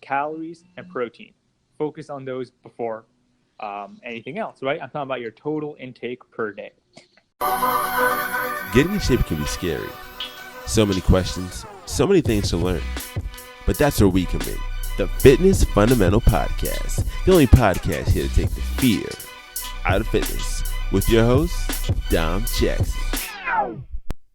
calories and protein. Focus on those before anything else, right? I'm talking about your total intake per day. Getting in shape can be scary. So many questions, so many things to learn. But that's where we come in. The Fitness Fundamental Podcast. The only podcast here to take the fear out of fitness. With your host, Dom Jackson.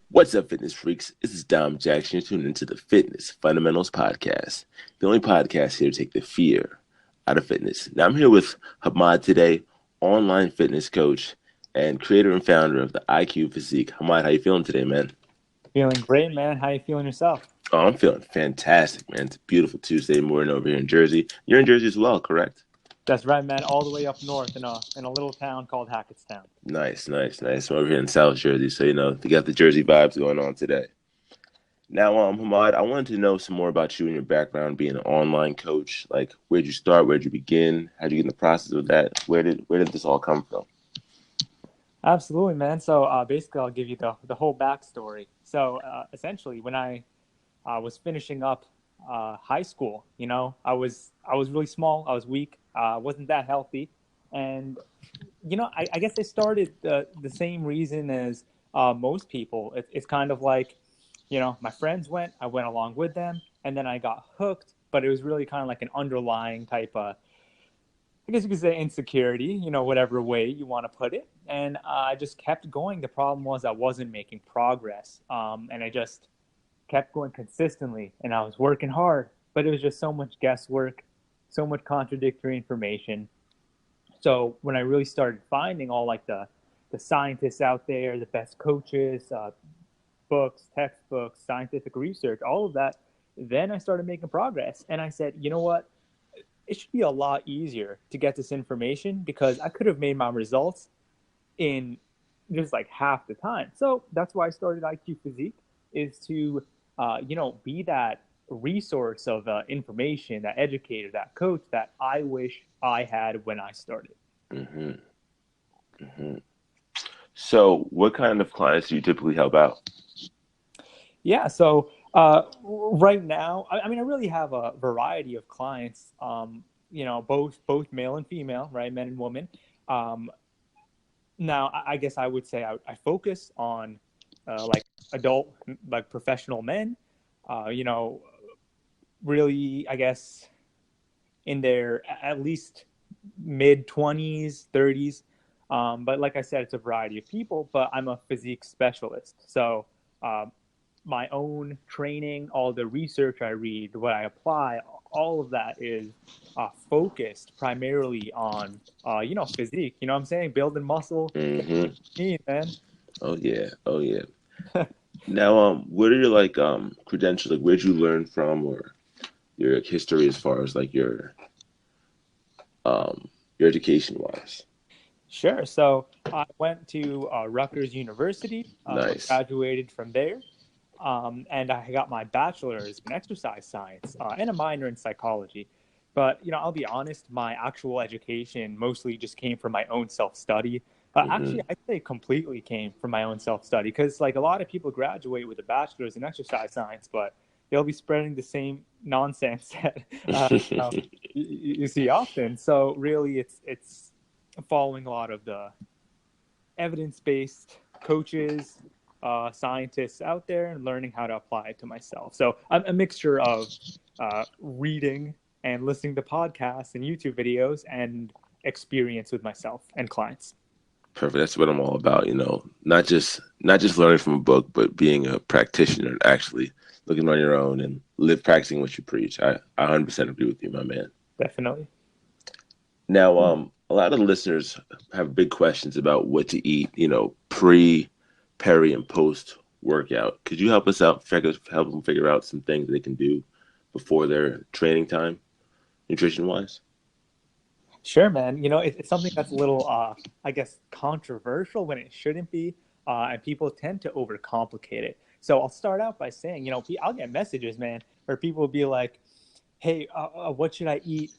What's up, fitness freaks? This is Dom Jackson. You're tuned into the Fitness Fundamentals Podcast. The only podcast here to take the fear out of fitness. Now, I'm here with Hamaad today, online fitness coach and creator and founder of the IQphysique. Hamaad, how you feeling today, man? Feeling great, man. How you feeling yourself? Oh, I'm feeling fantastic, man. It's a beautiful Tuesday morning over here in Jersey. You're in Jersey as well, correct? That's right, man. All the way up north in a little town called Hackettstown. Nice. I'm over here in South Jersey, so you got the Jersey vibes going on today. Now, Hamaad, I wanted to know some more about you and your background being an online coach. Like, where'd you start? Where'd you begin? How'd you get in the process of that? Where did this all come from? Absolutely, man. So basically, I'll give you the whole backstory. So essentially, when I was finishing up high school, I was really small. I was weak. Wasn't that healthy, and I guess I started the same reason as most people. It's kind of like, my friends went, I went along with them, and then I got hooked. But it was really kind of like an underlying type of, I guess you could say, insecurity, whatever way you want to put it. And I just kept going. The problem was I wasn't making progress, and I just kept going consistently, and I was working hard, but it was just so much guesswork, so much contradictory information. So when I really started finding all like the scientists out there, the best coaches, books, textbooks, scientific research, all of that, then I started making progress. And I said, you know what? It should be a lot easier to get this information, because I could have made my results in just like half the time. So that's why I started IQphysique, is to be that resource of information, that educator, that coach that I wish I had when I started. Mm-hmm. Mm-hmm. So what kind of clients do you typically help out? Yeah, so right now, I really have a variety of clients, both male and female, right, men and women. Now, I guess I would say I focus on like adult, like professional men, really, I guess, in their at least mid-20s, 30s. But like I said, it's a variety of people, but I'm a physique specialist. So my own training, all the research I read, what I apply, all of that is focused primarily on, physique. You know what I'm saying? Building muscle. Mm-hmm. Man. Oh, yeah. Now, what are your credentials? Like, where'd you learn from, or your history as far as like your education wise? Sure. So I went to Rutgers University, Nice. graduated from there, and I got my bachelor's in exercise science and a minor in psychology. But, I'll be honest, my actual education mostly just came from my own self-study. Actually, I'd say completely came from my own self-study, because like a lot of people graduate with a bachelor's in exercise science, but they'll be spreading the same nonsense that you see often. So really, it's following a lot of the evidence-based coaches, scientists out there, and learning how to apply it to myself. So I'm a mixture of reading and listening to podcasts and YouTube videos, and experience with myself and clients. Perfect. That's what I'm all about. Not just learning from a book, but being a practitioner and actually looking on your own and practicing what you preach. I 100% agree with you, my man. Definitely. Now, a lot of the listeners have big questions about what to eat, pre, peri, and post workout. Could you help us out, help them figure out some things they can do before their training time, nutrition wise? Sure, man. It's something that's a little, I guess, controversial when it shouldn't be, and people tend to overcomplicate it. So I'll start out by saying, I'll get messages, man, where people will be like, hey, what should I eat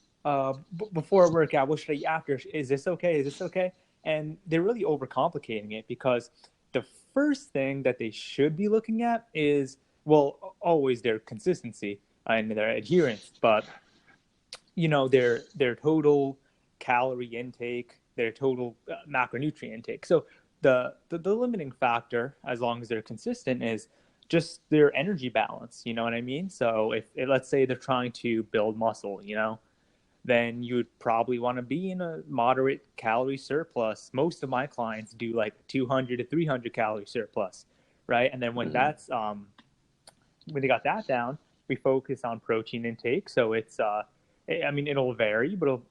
before a workout? What should I eat after? Is this okay? Is this okay? And they're really overcomplicating it, because the first thing that they should be looking at is, well, always their consistency and their adherence. But their total calorie intake, their total macronutrient intake. So the limiting factor, as long as they're consistent, is just their energy balance. You know what I mean? So if let's say they're trying to build muscle, then you would probably want to be in a moderate calorie surplus. Most of my clients do like 200 to 300 calorie surplus, right? And then when they got that down, we focus on protein intake. So it's it'll vary, but it'll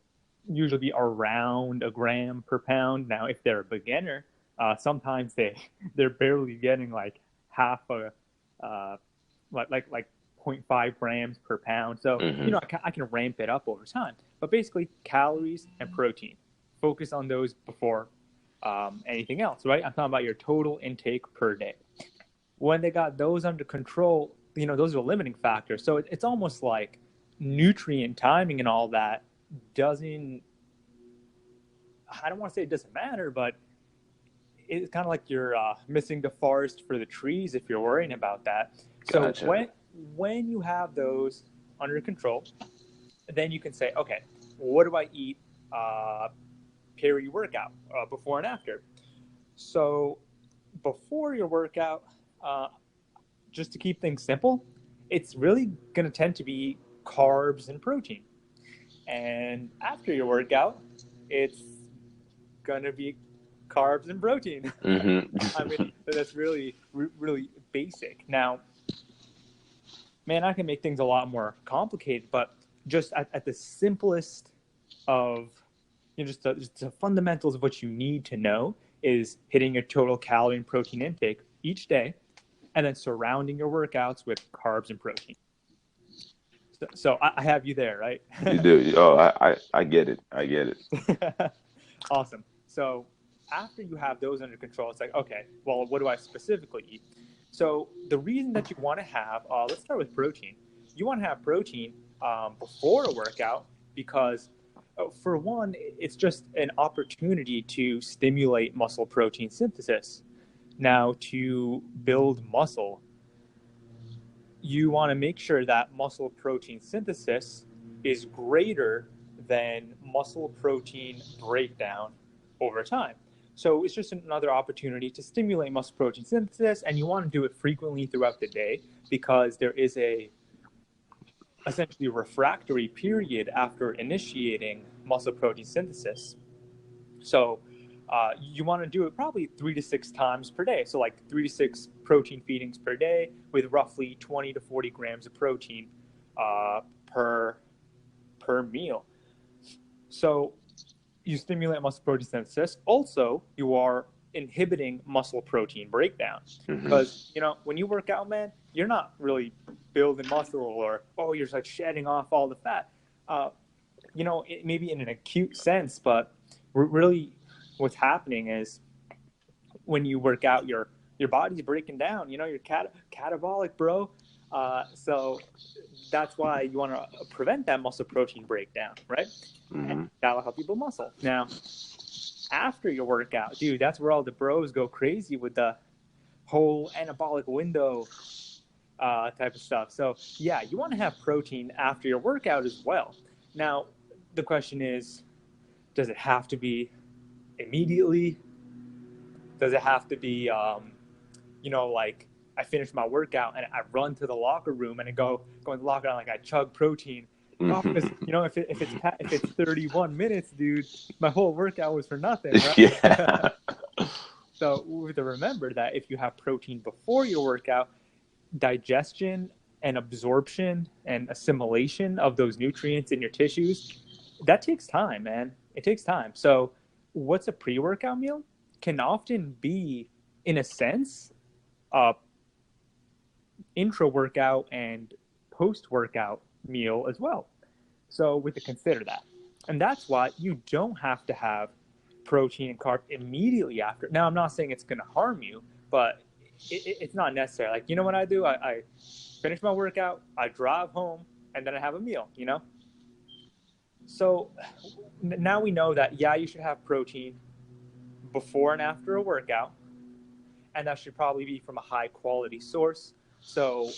usually be around a gram per pound. Now, if they're a beginner, sometimes they're barely getting like half a like 0.5 grams per pound. So I can ramp it up over time. But basically, calories and protein. Focus on those before anything else, right? I'm talking about your total intake per day. When they got those under control, those are limiting factors. So it's almost like nutrient timing and all that doesn't, I don't want to say it doesn't matter, but it's kind of like you're missing the forest for the trees if you're worrying about that. So Gotcha. when you have those under control, then you can say, okay, what do I eat Peri workout before and after? So before your workout, just to keep things simple, it's really going to tend to be carbs and protein. And after your workout, it's going to be carbs and protein. I mean, that's really, really basic. Now, man, I can make things a lot more complicated, but just at the simplest of, just the fundamentals of what you need to know is hitting your total calorie and protein intake each day, and then surrounding your workouts with carbs and protein. So I have you there, right? You do. Oh, I get it. I get it. Awesome. So after you have those under control, it's like, okay, well, what do I specifically eat? So the reason that you want to have, let's start with protein. You want to have protein before a workout because, for one, it's just an opportunity to stimulate muscle protein synthesis. Now, to build muscle, you want to make sure that muscle protein synthesis is greater than muscle protein breakdown over time. So it's just another opportunity to stimulate muscle protein synthesis, and you want to do it frequently throughout the day because there is essentially a refractory period after initiating muscle protein synthesis. So you want to do it probably 3 to 6 times per day. So like 3 to 6 protein feedings per day with roughly 20 to 40 grams of protein per meal. So you stimulate muscle protein synthesis. Also, you are inhibiting muscle protein breakdown because, when you work out, man, you're not really building muscle or, you're just like shedding off all the fat. It may be in an acute sense, but really what's happening is when you work out, your body's breaking down. You're catabolic, bro. So that's why you want to prevent that muscle protein breakdown, right? And that'll help you build muscle. Now, after your workout, dude, that's where all the bros go crazy with the whole anabolic window type of stuff. So yeah, you want to have protein after your workout as well. Now, the question is, does it have to be immediately? Does it have to be, like I finish my workout and I run to the locker room and I go in the locker room, like I chug protein? Because, if it's 31 minutes, dude, my whole workout was for nothing, right? Yeah. So we have to remember that if you have protein before your workout, digestion and absorption and assimilation of those nutrients in your tissues, that takes time, man. It takes time. So what's a pre-workout meal can often be, in a sense, intra-workout and post-workout meal as well. So we have to consider that. And that's why you don't have to have protein and carb immediately after. Now, I'm not saying it's going to harm you, but it's not necessary. Like, you know what I do? I finish my workout, I drive home, and then I have a meal, So now we know that, yeah, you should have protein before and after a workout, and that should probably be from a high quality source. So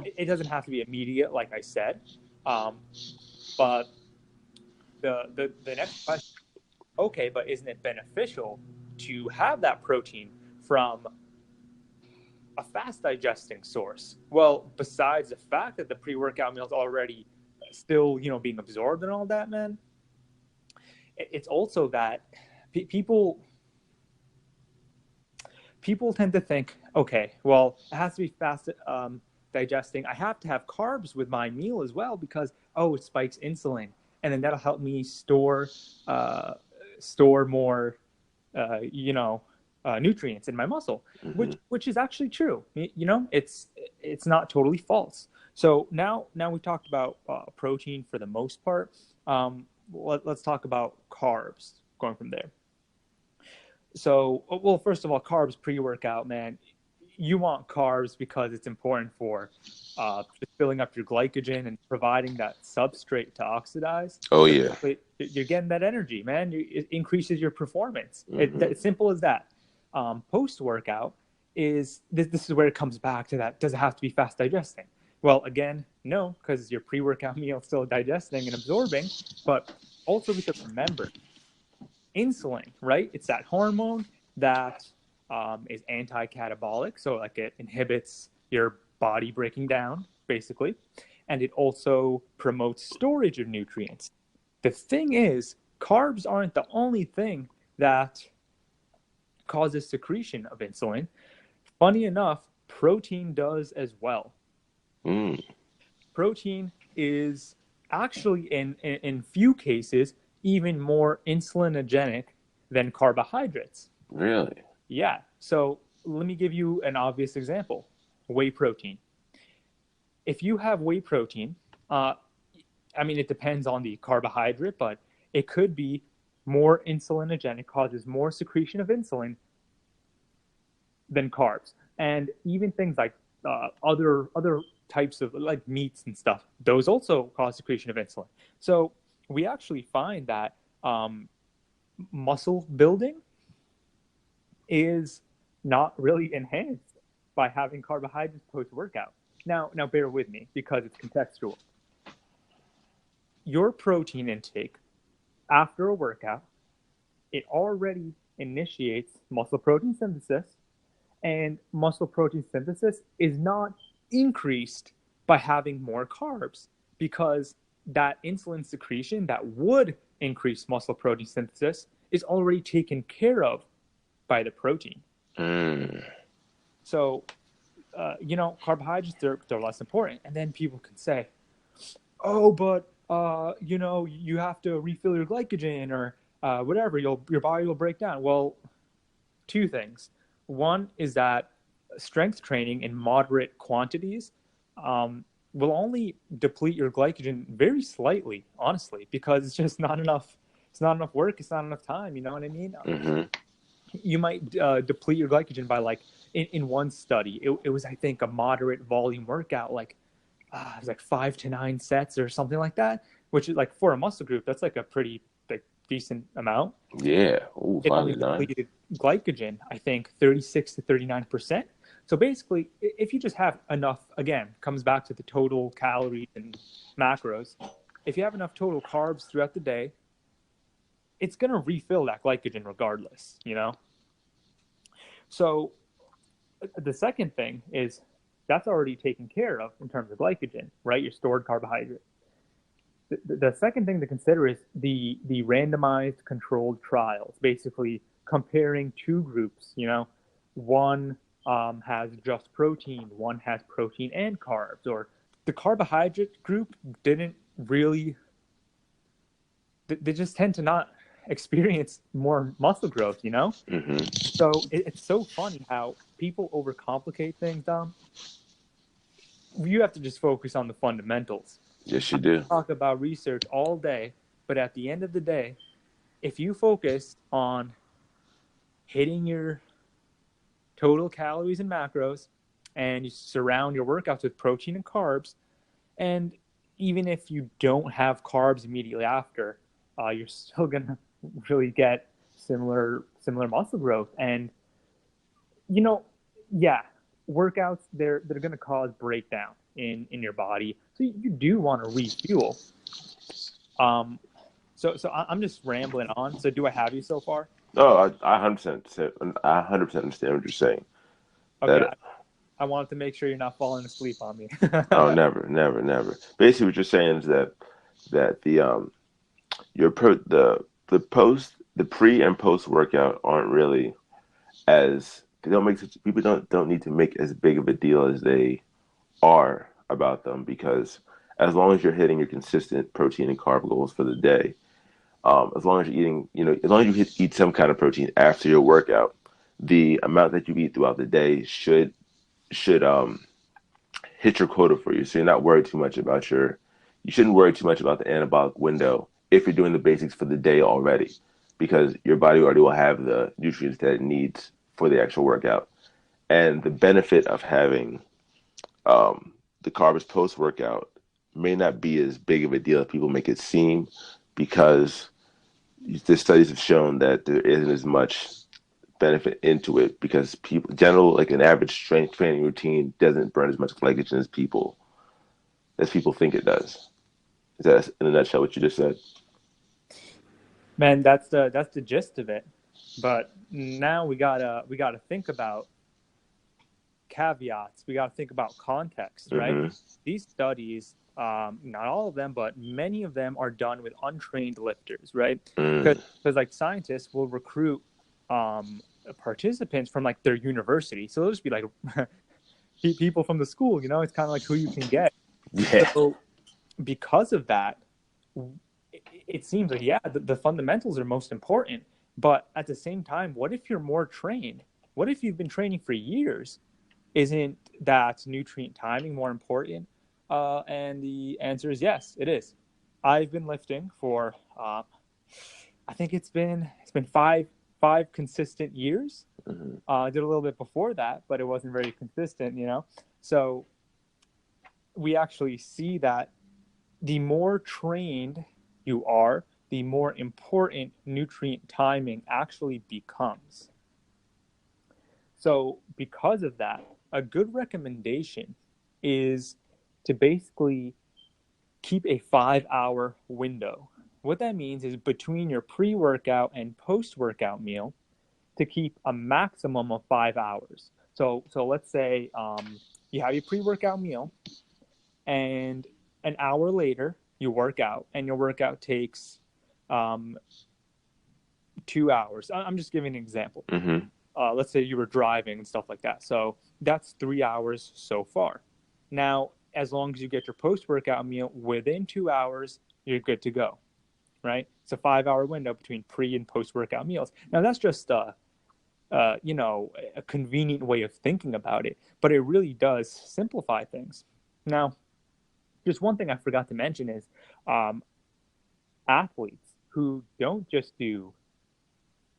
it doesn't have to be immediate, like I said. But the next question, okay, but isn't it beneficial to have that protein from a fast digesting source? Well, besides the fact that the pre-workout meal is already still, being absorbed and all that, man, it's also that people tend to think, okay, well, it has to be fast digesting. I have to have carbs with my meal as well because it spikes insulin, and then that'll help me store more, nutrients in my muscle, which is actually true. It's not totally false. So now we talked about protein for the most part. Let's talk about carbs going from there. So, well, first of all, carbs pre-workout, man. You want carbs because it's important for just filling up your glycogen and providing that substrate to oxidize. Oh, yeah. You're getting that energy, man. It increases your performance. It's simple as that. Post-workout is this is where it comes back to that. Does it have to be fast digesting? Well, again, no, because your pre-workout meal is still digesting and absorbing. But also because remember, insulin, right? It's that hormone that is anti-catabolic, so like it inhibits your body breaking down, basically, and it also promotes storage of nutrients. The thing is, carbs aren't the only thing that causes secretion of insulin. Funny enough, protein does as well. Protein is actually, in few cases, even more insulinogenic than carbohydrates. Really? Yeah. So let me give you an obvious example. Whey protein. If you have whey protein, it depends on the carbohydrate, but it could be more insulinogenic, causes more secretion of insulin than carbs. And even things like other types of like meats and stuff, those also cause secretion of insulin. So we actually find that muscle building is not really enhanced by having carbohydrates post-workout. Now bear with me because it's contextual. Your protein intake after a workout, it already initiates muscle protein synthesis, and muscle protein synthesis is not increased by having more carbs because that insulin secretion that would increase muscle protein synthesis is already taken care of by the protein. So, carbohydrates, they're less important. And then people can say, oh, but, you have to refill your glycogen or whatever, your body will break down. Well, two things. One is that strength training in moderate quantities will only deplete your glycogen very slightly, honestly, because it's just not enough. It's not enough work. It's not enough time. You know what I mean? You might deplete your glycogen by like in one study. It was, I think, a moderate volume workout, like it was like 5 to 9 sets or something like that, which is like for a muscle group, that's like a pretty like decent amount. Yeah. Ooh, it only depleted glycogen, I think, 36 to 39%. So basically, if you just have enough, again, comes back to the total calories and macros. If you have enough total carbs throughout the day, it's going to refill that glycogen regardless, So the second thing is that's already taken care of in terms of glycogen, right? Your stored carbohydrate. The second thing to consider is the randomized controlled trials, basically comparing two groups, one has just protein, one has protein and carbs, or the carbohydrate group didn't really, they just tend to not experience more muscle growth, So it's so funny how people overcomplicate things, Dom. You have to just focus on the fundamentals. Yes, you do. Talk about research all day, but at the end of the day, if you focus on hitting your total calories and macros, and you surround your workouts with protein and carbs, and even if you don't have carbs immediately after, you're still gonna really get similar muscle growth. And workouts they're gonna cause breakdown in your body, so you do want to refuel. I'm just rambling on. So do I have you so far? No, I 100%, I 100% understand what you're saying. Okay, That I wanted to make sure you're not falling asleep on me. oh, never, never, never. Basically, what you're saying is that the pre and post workout aren't really as they don't make such, people don't need to make as big of a deal as they are about them because as long as you're hitting your consistent protein and carb goals for the day, as long as you're eating, as long as you eat some kind of protein after your workout, the amount that you eat throughout the day should hit your quota for you. So you're not worried too much about you shouldn't worry too much about the anabolic window if you're doing the basics for the day already, because your body already will have the nutrients that it needs for the actual workout. And the benefit of having the carbs post workout may not be as big of a deal as people make it seem, because the studies have shown that there isn't as much benefit into it because like an average strength training routine doesn't burn as much glycogen as people think it does. Is that in a nutshell what you just said? Man, that's the gist of it. But now we gotta think about caveats. We gotta think about context, right? Mm-hmm. These studies, not all of them, but many of them are done with untrained lifters, right? Mm. Because like scientists will recruit um, participants from like their university, so they'll just be like people from the school. It's kind of like who you can get. Yeah. So because of that, it seems like, yeah, the fundamentals are most important. But at the same time, what if you're more trained? What if you've been training for years? Isn't that nutrient timing more important? And the answer is yes, it is. I've been lifting for I think it's been five consistent years. Mm-hmm. I did a little bit before that, but it wasn't very consistent. So we actually see that the more trained you are, the more important nutrient timing actually becomes. So, because of that, a good recommendation is to basically keep a 5 hour window. What that means is between your pre workout and post workout meal to keep a maximum of 5 hours. So let's say you have your pre workout meal, and an hour later you work out, and your workout takes um, 2 hours. I'm just giving an example. Mm-hmm. Let's say you were driving and stuff like that. So that's 3 hours so far. Now, as long as you get your post workout meal within 2 hours, you're good to go, right? It's a 5 hour window between pre and post workout meals. Now, that's just a convenient way of thinking about it, but it really does simplify things. Now, just one thing I forgot to mention is um, athletes who don't just do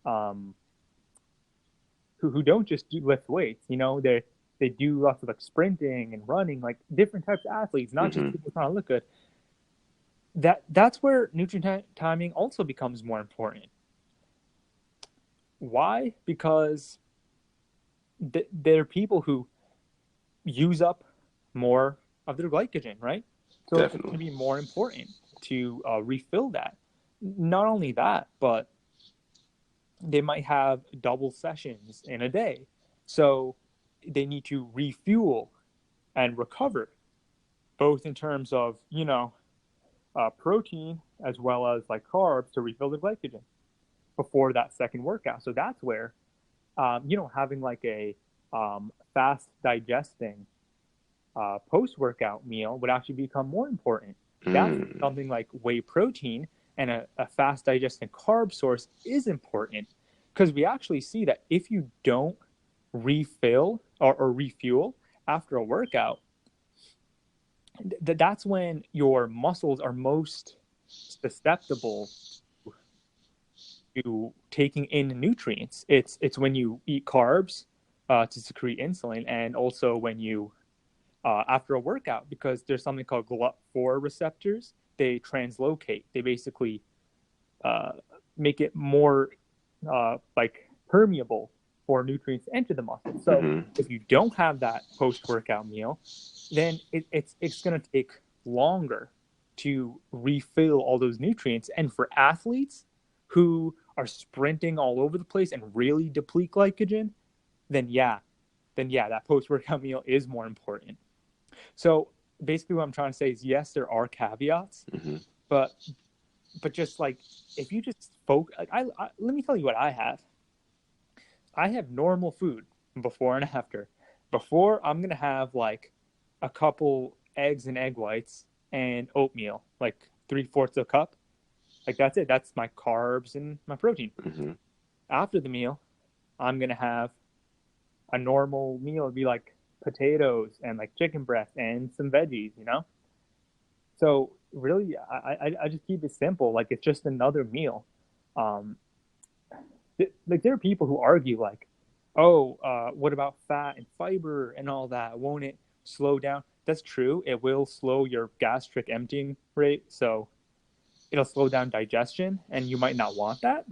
um, who don't just do lift weights. They do lots of like sprinting and running, like different types of athletes, not just Mm-hmm. people trying to look good. That's where nutrient timing also becomes more important. Why? Because there are people who use up more of their glycogen, right? So it's going to Definitely. be more important to refill that. Not only that, but they might have double sessions in a day. So they need to refuel and recover, both in terms of, protein as well as like carbs to refill the glycogen before that second workout. So that's where, having like a fast digesting post workout meal would actually become more important. That's Mm. something like whey protein, and a fast digesting carb source is important because we actually see that if you don't refill or refuel after a workout, that's when your muscles are most susceptible to taking in nutrients. It's when you eat carbs to secrete insulin, and also when you after a workout, because there's something called GLUT4 receptors. They translocate. They basically uh, make it more like permeable for nutrients to enter the muscle. So Mm-hmm. if you don't have that post-workout meal, then it's going to take longer to refill all those nutrients. And for athletes who are sprinting all over the place and really deplete glycogen, then yeah, that post-workout meal is more important. So basically what I'm trying to say is, yes, there are caveats, but just like, if you just focus, like, let me tell you what I have. I have normal food before and after. Before, I'm going to have like a couple eggs and egg whites and oatmeal, like 3/4 a cup. Like, that's it. That's my carbs and my protein. After the meal, I'm going to have a normal meal. It'd be like potatoes and like chicken breast and some veggies, you know? So really, I just keep it simple. Like, it's just another meal. Like, there are people who argue like, oh, what about fat and fiber and all that? Won't it slow down? That's true. It will slow your gastric emptying rate. So it'll slow down digestion, and you might not want that.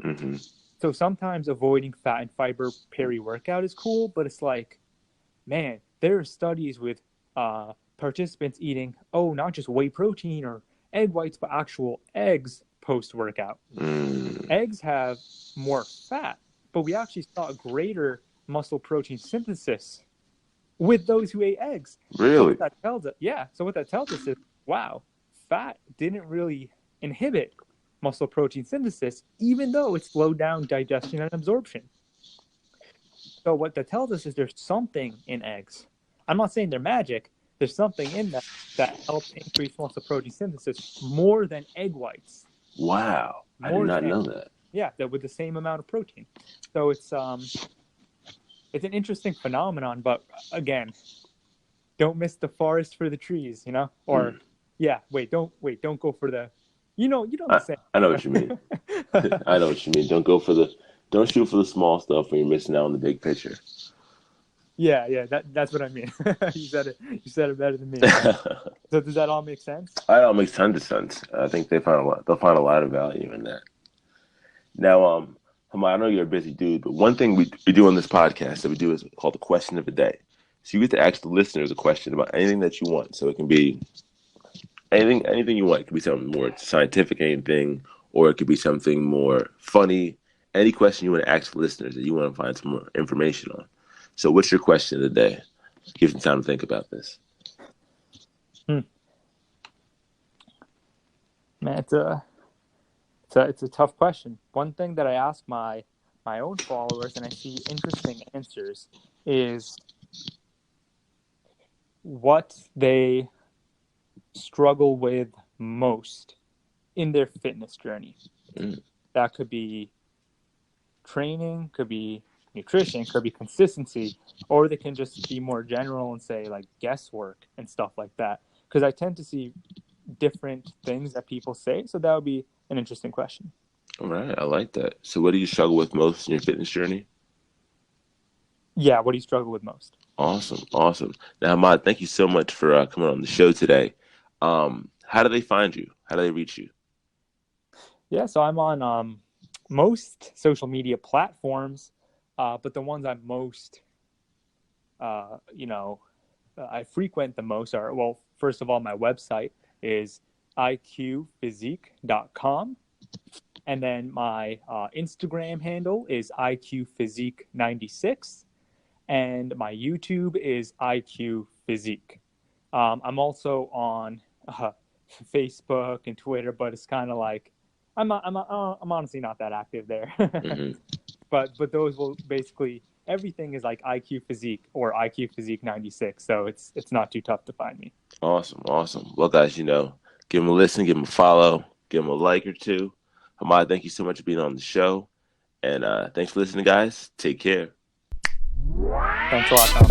So sometimes avoiding fat and fiber peri-workout is cool, but it's like, man, there are studies with participants eating, not just whey protein or egg whites, but actual eggs post-workout. Eggs have more fat, but we actually saw a greater muscle protein synthesis with those who ate eggs. Really? So what that tells us, So what that tells us is, wow, fat didn't really inhibit muscle protein synthesis, even though it slowed down digestion and absorption. So what that tells us is there's something in eggs. I'm not saying they're magic. There's something in that helps increase muscle protein synthesis more than egg whites. Wow, I did not know that. Yeah, that with the same amount of protein. So it's an interesting phenomenon, but again, don't miss the forest for the trees, you know? Or don't go for the, you know the saying. I know what you mean. I know what you mean. Don't shoot for the small stuff when you're missing out on the big picture. Yeah, that's what I mean. You said it better than me. So does that all make sense? That all makes tons of sense. I think they'll find a lot of value in that. Now, Hamaad, I know you're a busy dude, but one thing we do on this podcast that we do is called the question of the day. So you get to ask the listeners a question about anything that you want. So it can be anything you want. It could be something more scientific, anything, or it could be something more funny. Any question you want to ask the listeners that you want to find some more information on. So what's your question of the day? Give some time to think about this. Man, it's a tough question. One thing that I ask my own followers, and I see interesting answers, is what they struggle with most in their fitness journey. That could be training, could be nutrition, could be consistency, or they can just be more general and say like guesswork and stuff like that. Because I tend to see different things that people say, so that would be an interesting question. All right, I like that. So what do you struggle with most in your fitness journey? Yeah, what do you struggle with most? Awesome. Now, Hamaad, thank you so much for coming on the show today. How do they find you? How do they reach you? Yeah, so I'm on most social media platforms, but the ones I'm most, I frequent the most are, well, first of all, my website is IQphysique.com. And then my Instagram handle is IQphysique96. And my YouTube is IQphysique. I'm also on Facebook and Twitter, but it's kind of like, I'm honestly not that active there. But those will basically, everything is like IQphysique or IQphysique96. So it's not too tough to find me. Awesome. Well, guys, give them a listen, give them a follow, give them a like or two. Hamaad, thank you so much for being on the show. And thanks for listening, guys. Take care. Thanks a lot, Tom.